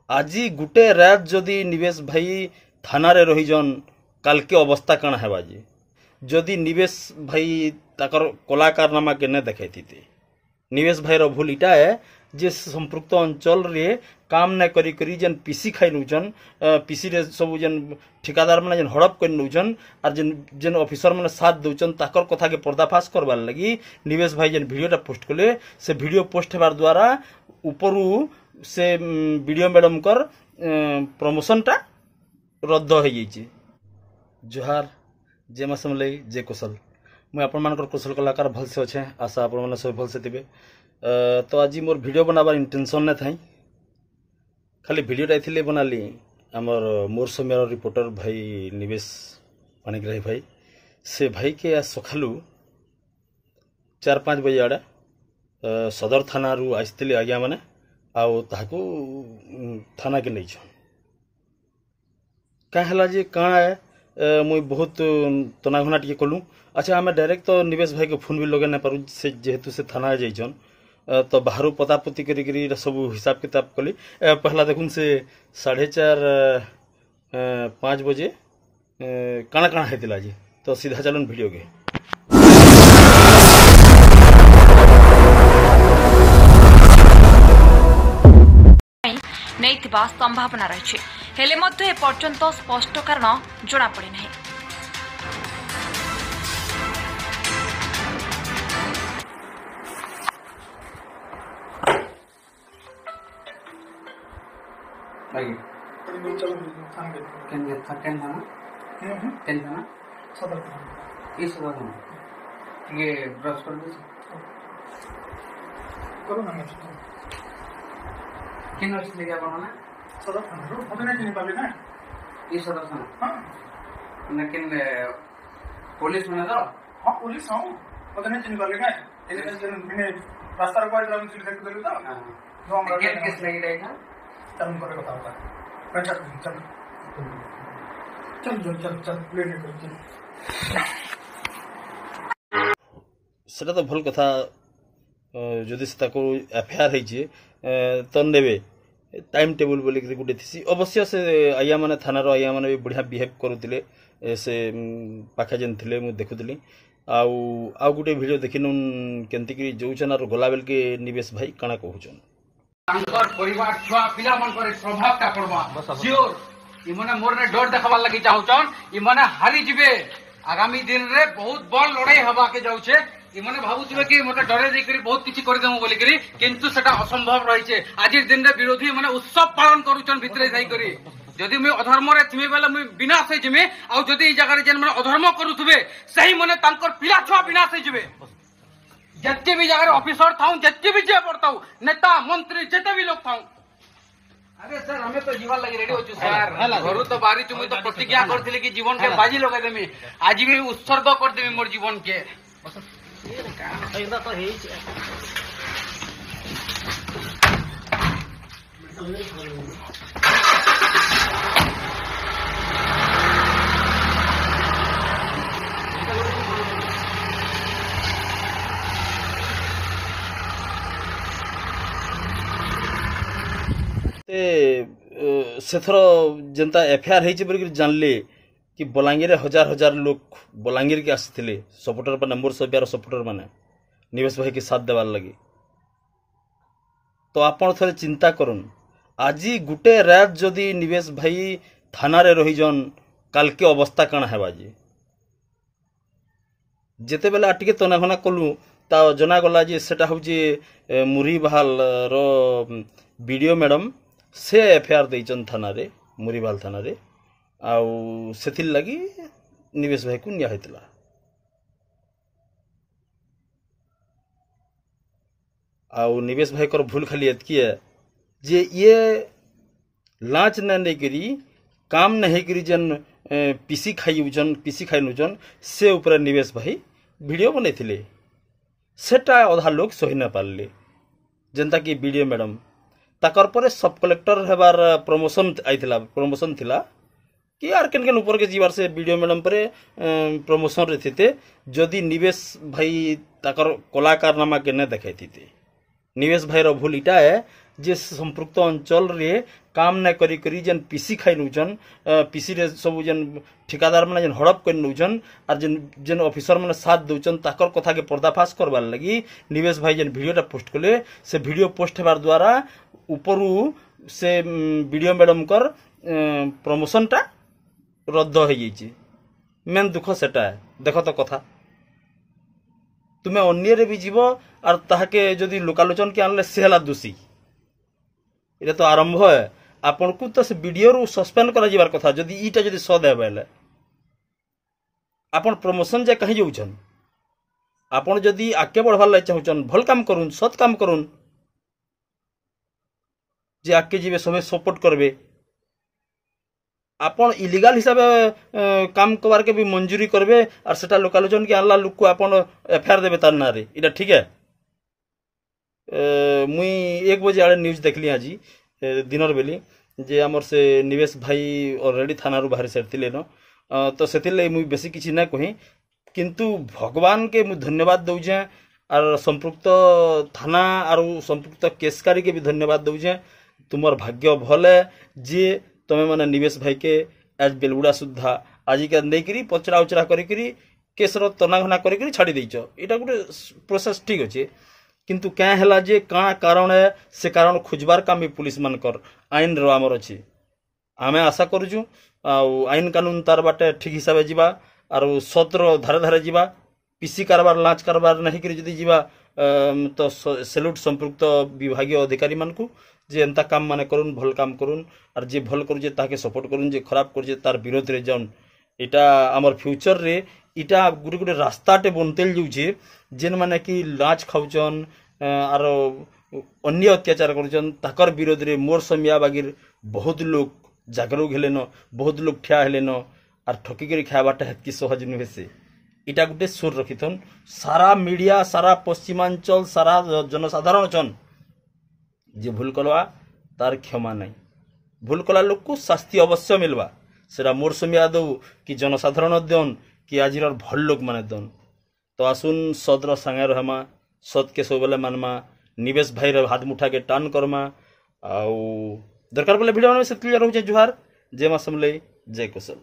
আজি गुटे रात जदि निवेश भाई थाना रे रहीजन काल के अवस्था कण हेबा जे जदि निवेश भाई ताकर कलाकारनामा के न देखाई थी निवेश भाई रो भूल इटा है जे संपृक्त अंचल रे काम न करी करी जन पीसी खाई नउजन पीसी रे सब जन ठिकादार माने जन हड़प कर नउजन और जन जन ऑफिसर माने साथ दउचन ताकर कथा के पर्दाफाश करबार लगी निवेश भाई जन वीडियोटा पोस्ट कले से वीडियो पोस्ट हेबार द्वारा ऊपरू से वीडियो मैडम कर प्रमोशन टा रद्द हो जाइए। जोहार जे मसमले जे कुशल मुझे आपण मान कुशल कलाकार भलसे अच्छे आशा आपण मैंने सब भलसे थे। तो आज मोर वीडियो बनाबार इंटेंशन नहीं था खाली वीडियोटा ये बनाली आमर मोर समय रिपोर्टर भाई निवेश पाणिग्राही भाई से भाई के आज सकालू 4-5 बजे आड़े सदर थाना रू आसती आज्ञा मैंने आउ ताकू थाना के नहीं क्या है जे कण है मुई बहुत तनाघना टे कलु। अच्छा आम डायरेक्ट तो निवेश भाई को फोन भी लगे ना पारू से जेहेतु से थाना जाइछन तो बाहर पतापति करी सब हिसाब किताब कली पहला देखुन से 4:30-5 बजे काଣା काଣା हेतिला जी तो सीधा चलन वीडियो के नहीं संभावना रही हेले मध्य एपर्यंत स्पष्ट कारण जना पड़ी नहीं। किन ले गया बना सदर थाना रो मते नहीं चिनी पाबे ना ये सदर थाना हां लेकिन पुलिस में ना हां पुलिस हां मते नहीं चिनी पाबे ना एने जन बिने रास्ता रो पर चिल देख देलु तो हां जो हमरा गेट केस लगी रहेगा तब करे बता होता अच्छा चल चल चल चल चल प्लेन कर चल सेटा तो भल कथा जदि से ताको एफआईआर है तो नेबे टाइम टेबल बोली गोटे थी अवश्य से आया माने थाना रो आया माने भी बढ़िया बिहेव करुले से पाखे जेन थे मुझे देखुली आउ गोटे वीडियो देखिनु केंतिकी जोचन और गला बेल के निवेश भाई काना कहउचन तांकर परिवार छुआ पिला मन करे प्रभाव का पड़वा सियोर इमने मोर ने डर देखबार लगी चाहउचन इमने हारी जिबे आगामी दिन रे बहुत बड़ लड़ाई हवा के जाउछे इमने भाबुथिबे कि मते डरे दे करी बहुत किछि करि देमु बोली करी किंतु सेटा असंभव रही छे आजिर दिन रे विरोधी माने उत्सव पालन करूछन भितरे जाई करी जदि मैं अधर्म रे थिमे बेले मैं विनाश हे जिमे आ जदि ई जगह रे जेन माने अधर्म करूथबे सही माने तांकर पिला छुआ विनाश हे जिबे जत्ते भी जगह ऑफिसर थाउ जत्ते भी जे पड़ताउ नेता मंत्री जते भी लोग थाउ। अरे सर हमें तो जीवन लगी रेडी होछु सर घरु तो बारी चुमी तो प्रतिज्ञा करथिले कि जीवन के बाजी लगा देमी आज भी उत्सर्ग कर देमी मोर जीवन के तो हे सेथर जनता एफआईआर है जानले कि बलांगीर हजार हजार लोग बलांगीर के आसते सपोर्टर मैंने मोर सबियार सपोर्टर मैंने निवेश भाई के साथ देवार लगी तो आप थे चिंता करन आज गुटे रात जदि निवेश भाई थाना रे रहीजन काल के अवस्था कण हेबा जे जेते बेला टिके तनाघना कलु ता जना गला जे सेटा होची मुरी बहाल रो वीडियो मैडम से एफआईआर देचन थाना रे मुरीबाल थाना रे आउ सेथिल लगी निवेश भाई को निया हेतला आउ निवेश भाई कर भूल खाली एतकी है जे ये लांच न नहीं करी काम नहीं करी जन पीसी खाई नुजन से ऊपर निवेश भाई वीडियो बने थिले सेटा अधा लोग सही न पारले जनता की वीडियो मैडम ताकर पर सब कलेक्टर हेबार प्रमोशन थिला कि यार केन ऊपर के जीवार से वीडियो मैडम पर प्रमोशन रे थे जदि निवेश भाई ताकर कलाकारनामा के न देखाई थे निवेश भाई रो भूल इटा है जे संपृक्त अंचल रे काम न करी करी जेन पीसी खाई नउचन पीसी रे सब जेन ठिकादार माने जेन हड़प कर नउचन और जेन जेन ऑफिसर माने साथ दउचन ताकर कथा के पर्दाफाश करबार लगी निवेश भाई जेन वीडियोटा पोस्ट कले से वीडियो पोस्ट हेबार द्वारा ऊपरू से वीडियो मैडम कर प्रमोशन टा रद्द हो जाइए। मेन दुख सेटा है देख तो कथा तुम्हें अन्य भी जीव और ताके जदि लोकालोचन के आनले से हला दोषी ये तो आरंभ है आपन को तो से वीडियो रू सस्पेंड करा जीवार कथा जदि ईटा जदि सद है बेले आपन प्रमोशन जे कहीं जाउछन आपन जदि आगे बढ़वार लाई चाहुछन भल काम करूँ सत काम करूँ जे आगे जीवे समय सपोर्ट करबे आपन इलीगल हिसाब काम कबार के भी मंजूरी करबे और सेटा लोकालोचन के आनला लोक को आपन एफआईआर देबे तार ना रे इटा ठीक है। मुई 1 बजे आड़े न्यूज देखली आज दिनर बेली जे हमर से निवेश भाई ऑलरेडी थाना रू बाहर सेरथिले न तो सेतिले मुई बेसी किछि ना कहि किंतु भगवान के मुई धन्यवाद दउजे और संपृक्त थाना और संपृक्त केसकारी के भी धन्यवाद दउजे तुमर भाग्य भल है जे तमें मैंने निवेश भाई के आज बेलगुड़ा सुधा आज के नहीं करी पचरा उचरा करी केसर तनाघना करी छाड़ी देच यहाँ गोटे प्रोसेस ठीक अच्छे किंतु क्या है जे काଣା कारण है से कारण खोजबार काम भी पुलिस मानकर आईन रो आमर अच्छे आमे आशा करूँ आईन कानून तार बाटे ठीक हिसाब से जावा और सतर धारे धारे जावा पीसी कारबार लांच कारबार नहीं करी जदि जावा तो सेल्यूट संपृक्त विभागीय अधिकारी मानकू जे एंता काम माने करूँ भल काम करूँ और जे भल करूँ ताके सपोर्ट करूँ जे खराब कर तार विरोध रे जाऊन इटा आमर फ्यूचर रे इटा गुटे गुटे रास्ताटे बनतेल जाऊे जेन माने कि लाच खाऊचन और अन्य अत्याचार करुचन ताकर विरोध रे मोर समिया बागिर बहुत लोग जागरूक हेलेन बहुत लोग ठिया हेलेन और ठकिक खावाटा हेतकी सहज नुहे से इटा गोटे सुर रखिथन सारा मीडिया सारा पश्चिमांचल सारा जनसाधारण चन जे भूल कलवा तार क्षमा नहीं भूल कला लोक को शास्ति अवश्य मिलवा सेरा मोर समिया दो कि जनसाधारण दन कि आज भल लोक माने दन तो आसुन सदर सांगे रहमा सत के सब बेले मानमा निवेश भाई रे हाथ मुठा के टान करमा आउ दरकार बोले वीडियो में से क्लियर हो जुहार जय मां समले जय कुशल।